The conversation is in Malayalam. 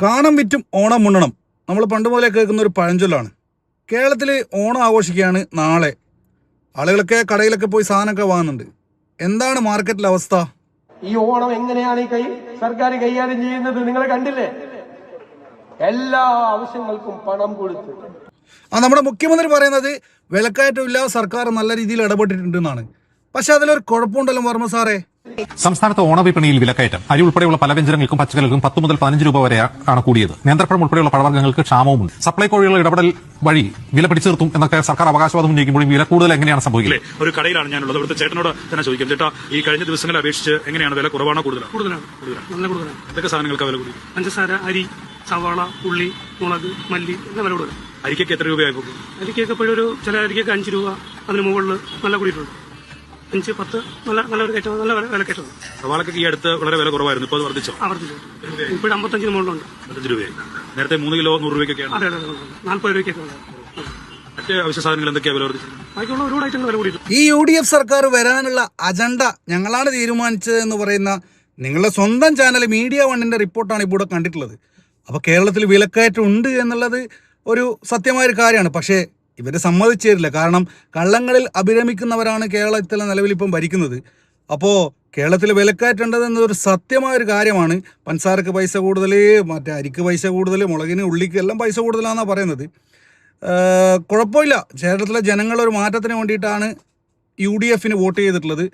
കാണം വിറ്റും ഓണം മുണ്ണണം. നമ്മൾ പണ്ട് മുതലേ കേൾക്കുന്ന ഒരു പഴഞ്ചൊല്ലാണ്. കേരളത്തിൽ ഓണം ആഘോഷിക്കുകയാണ് നാളെ. ആളുകളൊക്കെ കടയിലൊക്കെ പോയി സാധനമൊക്കെ വാങ്ങുന്നുണ്ട്. എന്താണ് മാർക്കറ്റിലെ അവസ്ഥ? ഈ ഓണം എങ്ങനെയാണ് സർക്കാർ കൈകാര്യം ചെയ്യുന്നത് നിങ്ങൾ കണ്ടില്ലേ? എല്ലാ ആവശ്യങ്ങൾക്കും പണം കൊടുത്ത്. നമ്മുടെ മുഖ്യമന്ത്രി പറയുന്നത് വിലക്കയറ്റമില്ല, സർക്കാർ നല്ല രീതിയിൽ ഇടപെട്ടിട്ടുണ്ടെന്നാണ്. പക്ഷെ അതിലൊരു കുഴപ്പമുണ്ടല്ലോ വർമ്മ സാറേ. സംസ്ഥാനത്ത് ഓണവിപണിയിൽ വിലക്കയറ്റം. അരി ഉൾപ്പെടെയുള്ള പല വ്യഞ്ജനങ്ങൾക്കും പച്ചക്കറികൾക്കും 10 മുതൽ 15 രൂപ വരെയാണ് കൂടിയത്. നേന്ത്രപ്പഴം ഉൾപ്പെടെയുള്ള പഴവർഗ്ഗങ്ങൾക്ക് ക്ഷാമവുമുണ്ട്. സപ്ലൈകോ വഴിയുള്ള ഇടപെടൽ വഴി വില പിടിച്ചു നിർത്തും എന്നൊക്കെ സർക്കാർ അവകാശവാദം ഉന്നയിക്കുമ്പോഴും വില കൂടുതൽ എങ്ങനെയാണ് സംഭവിക്കുന്നത്? ഒരു കടയിലാണ് ഞാനുള്ളത്. അവിടുത്തെ ചേട്ടനോട് തന്നെ ചോദിക്കാം, ചേട്ടാ ഈ കഴിഞ്ഞ ദിവസങ്ങളെ അപേക്ഷിച്ച് എങ്ങനെയാണ് വില? കുറവാണോ കൂടുതലാണ്? കൂടുതലാണ്. ഇതൊക്കെ സാധനങ്ങൾക്ക് വില കൂടി? പഞ്ചസാര, അരി, സവാള, ഉള്ളി, മുളക്, മല്ലി എല്ലാം വില കൂടുതലാണ്. അരിക്കൊക്കെ എത്ര രൂപയായി പോകും? അരിക്കൊക്കെ ഇപ്പോഴൊരു ചില അരിക്കൊക്കെ 5 രൂപ അതിന് മുകളിൽ നല്ല കൂടിയിട്ടുണ്ട്. 5, 10 നല്ലൊരു കയറ്റം, നല്ല വില കയറ്റം. സവാളക്കൊക്കെ ഈ അടുത്ത് വളരെ വില കുറവായിരുന്നു, ഇപ്പോൾ വർദ്ധിച്ചോ? ആവർത്തിച്ചു. ഇപ്പോഴും 55 മുകളിലുണ്ട്. 55 രൂപയായി. നേരത്തെ 3 കിലോ 100 രൂപയ്ക്കൊക്കെയാണ്. അതെ, 40 രൂപയ്ക്കൊക്കെ ഉണ്ട്. മറ്റ് അവശ്യ സാധനങ്ങൾ എന്തൊക്കെയാണ് വില വർദ്ധിച്ചത്? ബാക്കിയുള്ള ഒരുപാട് ഐറ്റങ്ങൾ വില കൂടിയിട്ടുണ്ട്. ഈ UDF സർക്കാർ വരാനുള്ള അജണ്ട ഞങ്ങളാണ് തീരുമാനിച്ചത് എന്ന് പറയുന്ന നിങ്ങളുടെ സ്വന്തം ചാനൽ മീഡിയ വണ്ണിന്റെ റിപ്പോർട്ടാണ് ഇപ്പോൾ ഇവിടെ കണ്ടിട്ടുള്ളത്. അപ്പോൾ കേരളത്തിൽ വിലക്കയറ്റം ഉണ്ട് എന്നുള്ളത് ഒരു സത്യമായൊരു കാര്യമാണ്. പക്ഷേ ഇവർ സമ്മതിച്ചു തരില്ല. കാരണം കള്ളങ്ങളിൽ അഭിരമിക്കുന്നവരാണ് കേരളത്തിലെ നിലവിൽ ഇപ്പം ഭരിക്കുന്നത്. അപ്പോൾ കേരളത്തിൽ വിലക്കയറ്റേണ്ടതെന്നൊരു സത്യമായൊരു കാര്യമാണ്. പഞ്ചസാരക്ക് പൈസ കൂടുതൽ, മറ്റേ അരിക്ക് പൈസ കൂടുതൽ, മുളകിന് ഉള്ളിക്ക് എല്ലാം പൈസ കൂടുതലാണെന്നാണ് പറയുന്നത്. കുഴപ്പമില്ല, കേരളത്തിലെ ജനങ്ങളൊരു മാറ്റത്തിന് വേണ്ടിയിട്ടാണ് UDF വോട്ട് ചെയ്തിട്ടുള്ളത്.